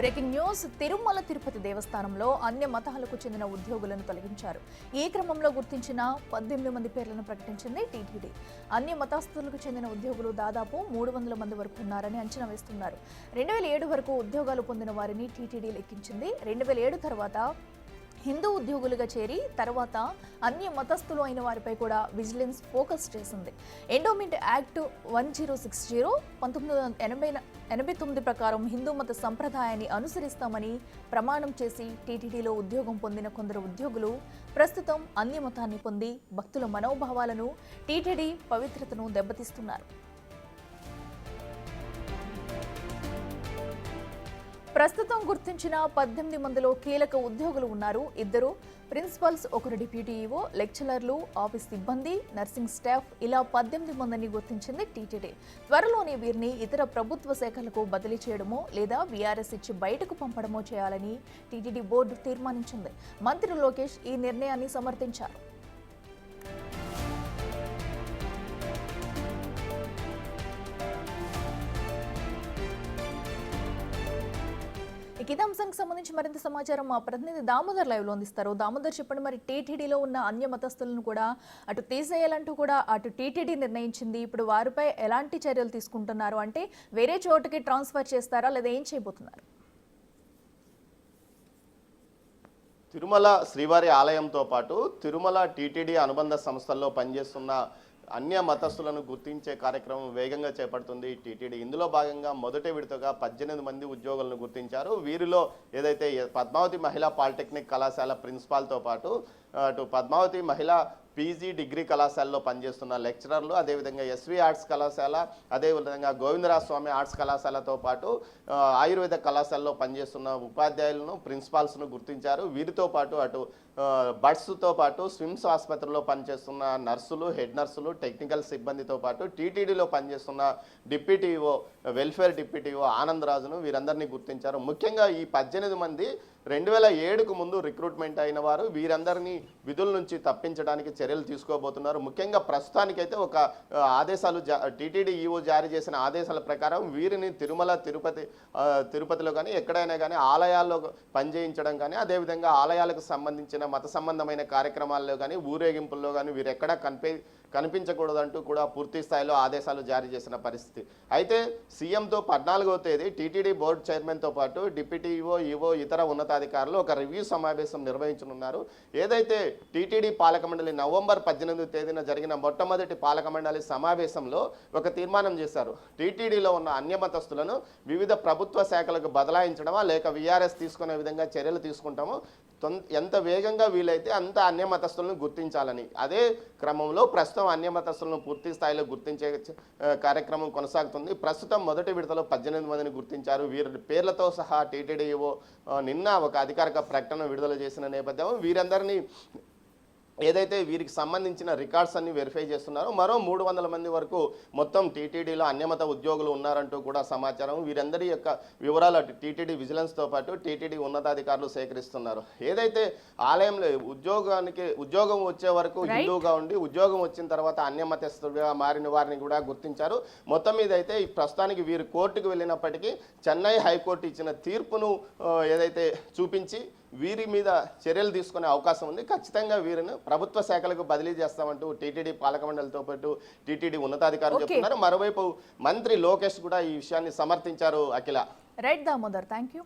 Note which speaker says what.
Speaker 1: Breaking news. Tirumala Tirupati దేవస్థానంలో అన్య మతాలకు చెందిన ఉద్యోగులను తొలగించారు. ఈ క్రమంలో గుర్తించిన 18 మంది పేర్లను ప్రకటించింది టీటీడీ. అన్య మతస్థులకు చెందిన ఉద్యోగులు దాదాపు 300 మంది వరకు ఉన్నారని అంచనా వేస్తున్నారు. 2007 వరకు ఉద్యోగాలు పొందిన వారిని టీటీడీ లెక్కించింది. 2007 తర్వాత హిందూ ఉద్యోగులుగా చేరి తర్వాత అన్య మతస్థులు అయిన వారిపై కూడా విజిలెన్స్ ఫోకస్ చేసింది. ఎండోమెంట్ యాక్ట్ 1060 1989 ప్రకారం హిందూ మత సంప్రదాయాన్ని అనుసరిస్తామని ప్రమాణం చేసి టీటీడీలో ఉద్యోగం పొందిన కొందరు ఉద్యోగులు ప్రస్తుతం అన్య మతాన్ని పొంది భక్తుల మనోభావాలను, టీటీడీ పవిత్రతను దెబ్బతీస్తున్నారు. ప్రస్తుతం గుర్తించిన 18 మందిలో కీలక ఉద్యోగులు ఉన్నారు. 2 ప్రిన్సిపల్స్, 1 డిప్యూటీ ఈవో, లెక్చరర్లు, ఆఫీస్ సిబ్బంది, నర్సింగ్ స్టాఫ్ ఇలా 18 మందిని గుర్తించింది టీటీడీ. త్వరలోనే వీరిని ఇతర ప్రభుత్వ శాఖలకు బదిలీ చేయడమో లేదా వీఆర్ఎస్ ఇచ్చి బయటకు పంపడమో చేయాలని టీటీడీ బోర్డు తీర్మానించింది. మంత్రి లోకేష్ ఈ నిర్ణయాన్ని సమర్థించారు. ఇదే అంశానికి సంబంధించి మరింత సమాచారం మా ప్రతినిధి దామోదర్ లైవ్ లో అందిస్తారు. దామోదర్, చెప్పండి, మరి టీటీడీలో ఉన్న అన్య మతస్థులను కూడా అటు తీసేయాలంటూ కూడా అటు టీటీడీ నిర్ణయించింది. ఇప్పుడు వారిపై ఎలాంటి చర్యలు తీసుకుంటున్నారు? అంటే వేరే చోటుకి ట్రాన్స్ఫర్ చేస్తారా లేదా ఏం చేయబోతున్నారు?
Speaker 2: తిరుమల శ్రీవారి ఆలయంతో పాటు తిరుమల టీటీడీ అనుబంధ సంస్థల్లో పనిచేస్తున్న అన్య మతస్థులను గుర్తించే కార్యక్రమం వేగంగా చేపడుతుంది టీటీడీ. ఇందులో భాగంగా మొదటి విడతగా 18 మంది ఉద్యోగులను గుర్తించారు. వీరిలో ఏదైతే పద్మావతి మహిళా పాలిటెక్నిక్ కళాశాల ప్రిన్సిపాల్తో పాటు అటు పద్మావతి మహిళా పీజీ డిగ్రీ కళాశాలలో పనిచేస్తున్న లెక్చరర్లు, అదేవిధంగా ఎస్వి ఆర్ట్స్ కళాశాల, అదేవిధంగా గోవిందరాజస్వామి ఆర్ట్స్ కళాశాలతో పాటు ఆయుర్వేద కళాశాలలో పనిచేస్తున్న ఉపాధ్యాయులను, ప్రిన్సిపాల్స్ను గుర్తించారు. వీరితో పాటు అటు బడ్స్తో పాటు స్విమ్స్ ఆసుపత్రిలో పనిచేస్తున్న నర్సులు, హెడ్ నర్సులు, టెక్నికల్ సిబ్బందితో పాటు టీటీడీలో పనిచేస్తున్న డిప్యూటీఓ, వెల్ఫేర్ డిప్యూటీఓ ఆనందరాజును వీరందరినీ గుర్తించారు. ముఖ్యంగా ఈ 18 మంది 2007కు ముందు రిక్రూట్మెంట్ అయిన వారు. వీరందరినీ విధుల నుంచి తప్పించడానికి చర్యలు తీసుకోబోతున్నారు. ముఖ్యంగా ప్రస్తుతానికైతే ఒక ఆదేశాలు టీటీడీ ఈవో జారీ చేసిన ఆదేశాల ప్రకారం వీరిని తిరుపతిలో కానీ ఎక్కడైనా కానీ ఆలయాల్లో పనిచేయించడం కానీ, అదేవిధంగా ఆలయాలకు సంబంధించిన మత సంబంధమైన కార్యక్రమాల్లో కానీ ఊరేగింపుల్లో కానీ వీరు ఎక్కడా కనిపించకూడదంటూ కూడా పూర్తి స్థాయిలో ఆదేశాలు జారీ చేసిన పరిస్థితి. అయితే సీఎంతో 14వ తేదీ టీటీడీ బోర్డు చైర్మన్తో పాటు డిప్యూటీ ఈవో ఇతర ఉన్నతాధికారులు ఒక రివ్యూ సమావేశం నిర్వహించనున్నారు. ఏదైతే టీటీడీ పాలక మండలి నవంబర్ 18వ తేదీన జరిగిన మొట్టమొదటి పాలక మండలి సమావేశంలో ఒక తీర్మానం చేశారు. టీటీడీలో ఉన్న అన్యమతస్థులను వివిధ ప్రభుత్వ శాఖలకు బదలాయించడమా లేక వీఆర్ఎస్ తీసుకునే విధంగా చర్యలు తీసుకుంటామో ఎంత వేగంగా వీలైతే అంత అన్యమతస్థులను గుర్తించాలని. అదే క్రమంలో ప్రస్తుతం అన్యమతస్థులను పూర్తి స్థాయిలో గుర్తించే కార్యక్రమం కొనసాగుతుంది. ప్రస్తుతం మొదటి విడతలో 18 మందిని గుర్తించారు. వీరి పేర్లతో సహా టీటీడీఓ నిన్న ఒక అధికారిక ప్రకటన విడుదల చేసిన నేపథ్యం వీరందరినీ ఏదైతే వీరికి సంబంధించిన రికార్డ్స్ అన్ని వెరిఫై చేస్తున్నారో మరో 300 మంది వరకు మొత్తం టీటీడీలో అన్యమత ఉద్యోగులు ఉన్నారంటూ కూడా సమాచారం. వీరందరి యొక్క వివరాలు అటు టీటీడీ విజిలెన్స్తో పాటు టీటీడీ ఉన్నతాధికారులు సేకరిస్తున్నారు. ఏదైతే ఆలయంలో ఉద్యోగం వచ్చే వరకు హిందూగా ఉండి ఉద్యోగం వచ్చిన తర్వాత అన్యమతస్తుడిగా మారిన వారిని కూడా గుర్తించారు. మొత్తం మీద అయితే ప్రస్తుతానికి వీరు కోర్టుకు వెళ్ళినప్పటికీ చెన్నై హైకోర్టు ఇచ్చిన తీర్పును ఏదైతే చూపించి వీరి మీద చర్యలు తీసుకునే అవకాశం ఉంది. ఖచ్చితంగా వీరిని ప్రభుత్వ శాఖలకు బదిలీ చేస్తామంటూ టీటీడీ పాలక మండలితో పాటు టీటీడీ ఉన్నతాధికారులు చెప్తున్నారు. మరోవైపు మంత్రి లోకేష్ కూడా ఈ విషయాన్ని సమర్థించారు. Akhila.
Speaker 1: Right Damodar, thank you.